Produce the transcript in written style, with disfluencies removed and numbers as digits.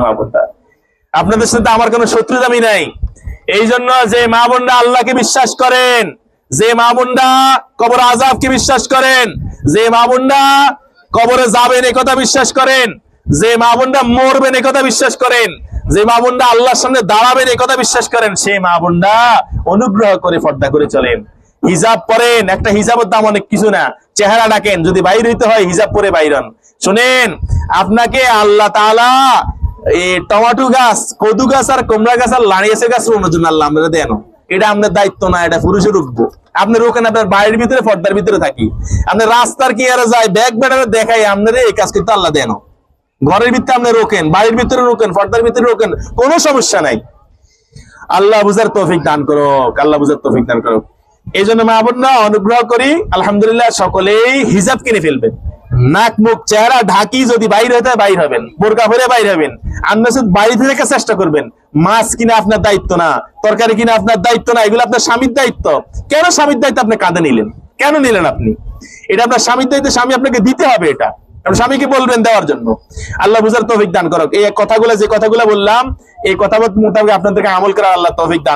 মা বোনরা, আপনাদের সাথে আমার কোনো শত্রুতামি নাই। এই জন্য যে মা বোনরা আল্লাহকে বিশ্বাস করেন, যে মা বোনরা কবর আযাবকে বিশ্বাস করেন, যে মা বোনরা কবরে যাবেন এই কথা বিশ্বাস করেন, যে মা বোনরা মরবেন এই কথা বিশ্বাস করেন, যে মা বোনরা আল্লাহর সামনে দাঁড়াবেন এই কথা বিশ্বাস করেন, সেই মা বোনরা অনুগ্রহ করে পর্দা করে চলেন, হিজাব পরেন। একটা হিজাবের দাম অনেক কিছু না, চেহারা ডাকেন, যদি বাইর হইতে হয় হিজাব পরে বাইরন। শুনেন, আপনাকে আল্লাহ তাআলা এই টমেটো গাছ, কদু গাছ আর কুমড়া গাছ আর লাড়িয়েছে গাছ রোপণের জন্য আল্লাহ আমরা দেন। এটা আমাদের দায়িত্ব না, এটা পুরুষের রুখবো। আপনি রোকেন আপনার বাড়ির ভিতরে, পর্দার ভিতরে থাকি, আপনি রাস্তার কি আর যায় ব্যাগ বেড়ারে দেখাই আপনার এই কাজ করতে আল্লাহ দেন। ঘরের ভিতরে আপনি রোকেন, বাড়ির ভিতরে রোকেন, পর্দার ভিতরে রোকেন, কোনো সমস্যা নাই। আল্লাহ বুঝার তৌফিক দান করো, আল্লাহ বুঝার তৌফিক দান করো। এই জন্য মা বোনরা অনুগ্রহ করি, আলহামদুলিল্লাহ সকলেই হিজাব কিনে ফেলবেন। নাক মুখ চেহারা ঢাকি যদি বাইরে হতে হয় বাইর হবেন, বোরকা পরে বাইর হবেন। আপনার শুধু বাড়ি থেকে চেষ্টা করবেন। মাছ কিনা আপনার দায়িত্ব না, তরকারি কিনা আপনার দায়িত্ব না, এগুলো আপনার স্বামীর দায়িত্ব। কেন স্বামীর দায়িত্ব আপনি কাঁধে নিলেন? কেন নিলেন আপনি? এটা আপনার স্বামীর দায়িত্ব, স্বামী আপনাকে দিতে হবে। এটা স্বামীকে বলবেন দেওয়ার জন্য। আল্লাহ বুঝার তৌফিক দান করুক। এই কথাগুলো, যে কথাগুলো বললাম, এই কথা মোতাবেক আপনাদেরকে আমল করার আল্লাহ তৌফিক দান